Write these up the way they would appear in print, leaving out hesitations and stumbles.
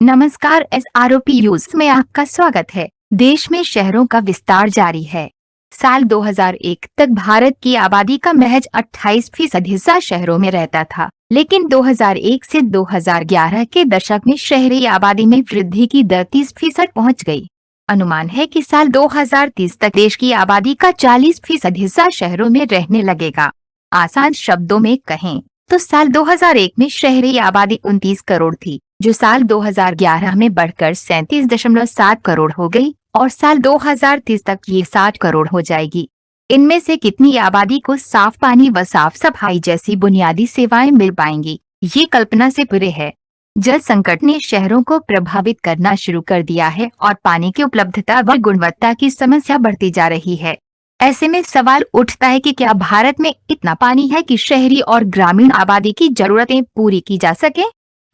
नमस्कार, SROP news में आपका स्वागत है। देश में शहरों का विस्तार जारी है। साल 2001 तक भारत की आबादी का महज 28% हिस्सा शहरों में रहता था, लेकिन 2001 से 2011 के दशक में शहरी आबादी में वृद्धि की दर 30% पहुंच गई। अनुमान है कि साल 2030 तक देश की आबादी का 40% हिस्सा शहरों में रहने लगेगा। आसान शब्दों में कहें तो साल 2001 में शहरी आबादी 29 करोड़ थी, जो साल 2011 में बढ़कर 37.7 करोड़ हो गई और साल 2030 तक ये 60 करोड़ हो जाएगी। इनमें से कितनी आबादी को साफ पानी व साफ सफाई जैसी बुनियादी सेवाएं मिल पाएंगी, ये कल्पना से परे है। जल संकट ने शहरों को प्रभावित करना शुरू कर दिया है और पानी की उपलब्धता व गुणवत्ता की समस्या बढ़ती जा रही है। ऐसे में सवाल उठता है कि क्या भारत में इतना पानी है कि शहरी और ग्रामीण आबादी की जरूरतें पूरी की जा सके।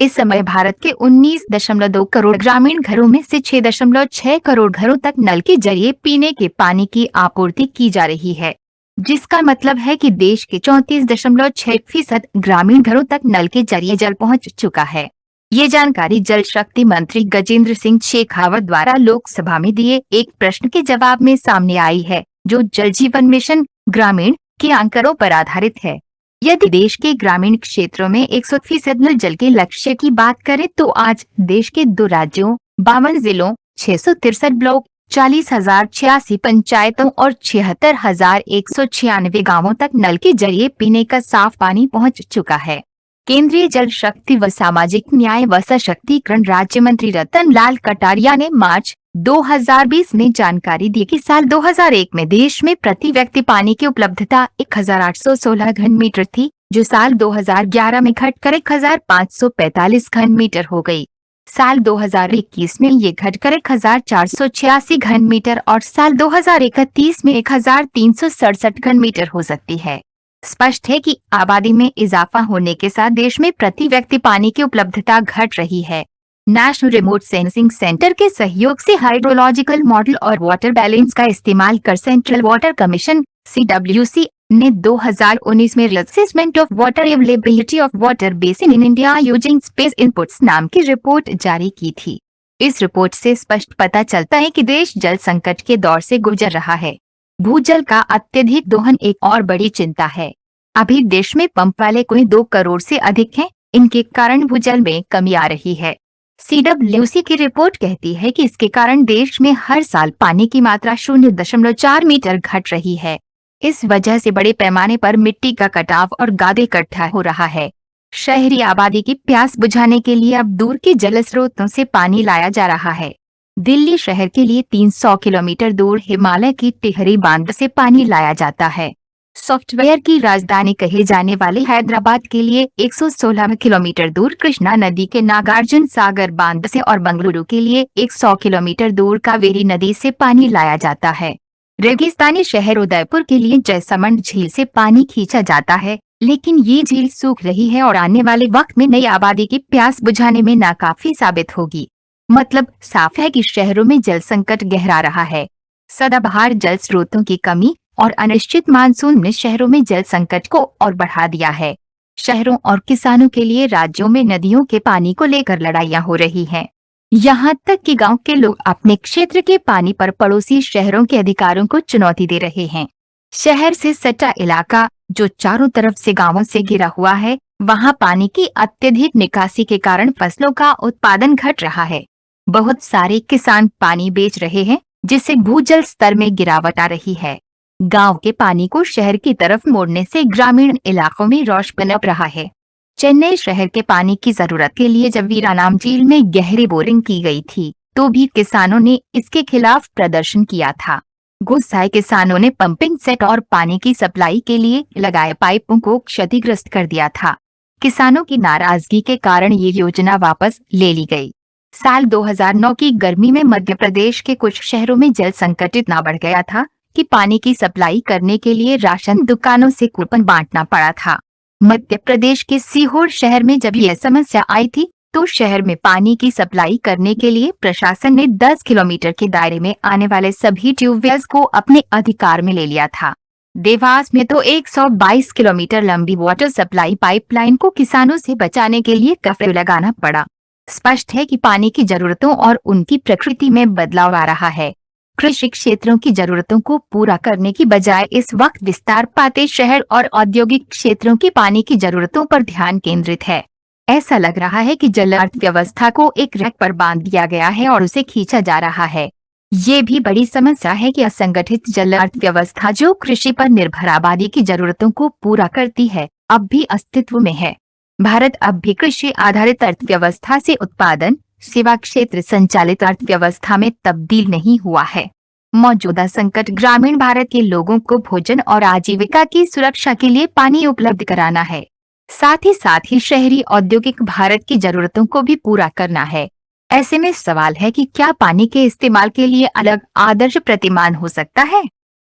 इस समय भारत के 19.2 करोड़ ग्रामीण घरों में से 6.6 करोड़ घरों तक नल के जरिए पीने के पानी की आपूर्ति की जा रही है, जिसका मतलब है कि देश के 34.6% ग्रामीण घरों तक नल के जरिए जल पहुंच चुका है। ये जानकारी जल शक्ति मंत्री गजेंद्र सिंह शेखावत द्वारा लोकसभा में दिए एक प्रश्न के जवाब में सामने आई है, जो जल जीवन मिशन ग्रामीण के आंकड़ों पर आधारित है। यदि देश के ग्रामीण क्षेत्रों में 100% नल जल के लक्ष्य की बात करें तो आज देश के 2 राज्यों, 52 जिलों, 663 ब्लॉक, 40,086 पंचायतों और 76,196 गांवों तक नल के जरिए पीने का साफ पानी पहुंच चुका है। केंद्रीय जल शक्ति व सामाजिक न्याय व सशक्तिकरण राज्य मंत्री रतन लाल कटारिया ने मार्च 2020 में जानकारी दी कि साल 2001 में देश में प्रति व्यक्ति पानी की उपलब्धता 1816 घन मीटर थी, जो साल 2011 में घटकर 1545 घन मीटर हो गई। साल 2021 में ये घटकर 1486 घन मीटर और साल 2031 में 1367 घन मीटर हो सकती है। स्पष्ट है कि आबादी में इजाफा होने के साथ देश में प्रति व्यक्ति पानी की उपलब्धता घट रही है। नेशनल रिमोट सेंसिंग सेंटर के सहयोग से हाइड्रोलॉजिकल मॉडल और वाटर बैलेंस का इस्तेमाल कर सेंट्रल वाटर कमीशन (CWC) ने 2019 में assessment of water availability of water basin in India using space inputs नाम की रिपोर्ट जारी की थी। इस रिपोर्ट से स्पष्ट पता चलता है कि देश जल संकट के दौर से गुजर रहा है। भूजल का अत्यधिक दोहन एक और बड़ी चिंता है। अभी देश में पंप वाले कुएं 2 करोड़ से अधिक हैं। इनके कारण भूजल में कमी आ रही है। CWC की रिपोर्ट कहती है कि इसके कारण देश में हर साल पानी की मात्रा 0.4 मीटर घट रही है। इस वजह से बड़े पैमाने पर मिट्टी का कटाव और गाद इकट्ठा हो रहा है। शहरी आबादी की प्यास बुझाने के लिए अब दूर के जल स्रोतों से पानी लाया जा रहा है। दिल्ली शहर के लिए 300 किलोमीटर दूर हिमालय की टिहरी बांध से पानी लाया जाता है। सॉफ्टवेयर की राजधानी कहे जाने वाले हैदराबाद के लिए 116 किलोमीटर दूर कृष्णा नदी के नागार्जुन सागर बांध से और बेंगलुरु के लिए 100 किलोमीटर दूर कावेरी नदी से पानी लाया जाता है। रेगिस्तानी शहर उदयपुर के लिए जयसमंद झील से पानी खींचा जाता है, लेकिन ये झील सूख रही है और आने वाले वक्त में नई आबादी की प्यास बुझाने में नाकाफी साबित होगी। मतलब साफ है कि शहरों में जल संकट गहरा रहा है। सदाबहार जल स्रोतों की कमी और अनिश्चित मानसून ने शहरों में जल संकट को और बढ़ा दिया है। शहरों और किसानों के लिए राज्यों में नदियों के पानी को लेकर लड़ाइयां हो रही हैं। यहाँ तक कि गांव के लोग अपने क्षेत्र के पानी पर पड़ोसी शहरों के अधिकारों को चुनौती दे रहे हैं। शहर से सटा इलाका जो चारों तरफ से गांवों से घिरा हुआ है, वहाँ पानी की अत्यधिक निकासी के कारण फसलों का उत्पादन घट रहा है। बहुत सारे किसान पानी बेच रहे हैं, जिससे भूजल स्तर में गिरावट आ रही है। गांव के पानी को शहर की तरफ मोड़ने से ग्रामीण इलाकों में रौश पनप रहा है। चेन्नई शहर के पानी की जरूरत के लिए जब वीरानाम झील में गहरी बोरिंग की गई थी, तो भी किसानों ने इसके खिलाफ प्रदर्शन किया था। गुस्साए किसानों ने पंपिंग सेट और पानी की सप्लाई के लिए लगाए पाइपों को क्षतिग्रस्त कर दिया था। किसानों की नाराजगी के कारण ये योजना वापस ले ली गई। साल 2009 की गर्मी में मध्य प्रदेश के कुछ शहरों में जल संकट इतना बढ़ गया था कि पानी की सप्लाई करने के लिए राशन दुकानों से कूपन बांटना पड़ा था। मध्य प्रदेश के सीहोर शहर में जब यह समस्या आई थी, तो शहर में पानी की सप्लाई करने के लिए प्रशासन ने 10 किलोमीटर के दायरे में आने वाले सभी ट्यूबवेल्स को अपने अधिकार में ले लिया था। देवास में तो 122 किलोमीटर लंबी वाटर सप्लाई पाइपलाइन को किसानों से बचाने के लिए कर्फ्यू लगाना पड़ा। स्पष्ट है कि पानी की जरूरतों और उनकी प्रकृति में बदलाव आ रहा है। कृषि क्षेत्रों की जरूरतों को पूरा करने की बजाय इस वक्त विस्तार पाते शहर और औद्योगिक क्षेत्रों की पानी की जरूरतों पर ध्यान केंद्रित है। ऐसा लग रहा है कि जल अर्थव्यवस्था को एक रैक पर बांध दिया गया है और उसे खींचा जा रहा है। ये भी बड़ी समस्या है कि असंगठित जल अर्थव्यवस्था, जो कृषि पर निर्भर आबादी की जरूरतों को पूरा करती है, अब भी अस्तित्व में है। भारत अब भी कृषि आधारित अर्थव्यवस्था से उत्पादन सेवा क्षेत्र संचालित अर्थव्यवस्था में तब्दील नहीं हुआ है। मौजूदा संकट ग्रामीण भारत के लोगों को भोजन और आजीविका की सुरक्षा के लिए पानी उपलब्ध कराना है। साथ ही शहरी औद्योगिक भारत की जरूरतों को भी पूरा करना है। ऐसे में सवाल है कि क्या पानी के इस्तेमाल के लिए अलग आदर्श प्रतिमान हो सकता है?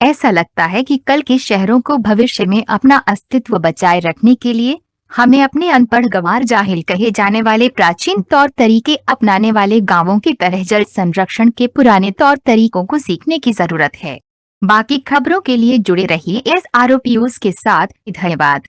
ऐसा लगता है कि कल के शहरों को भविष्य में अपना अस्तित्व बचाए रखने के लिए हमें अपने अनपढ़ गंवार जाहिल कहे जाने वाले प्राचीन तौर तरीके अपनाने वाले गांवों की तरह जल संरक्षण के पुराने तौर तरीकों को सीखने की जरूरत है। बाकी खबरों के लिए जुड़े रहिए SRO के साथ। धन्यवाद।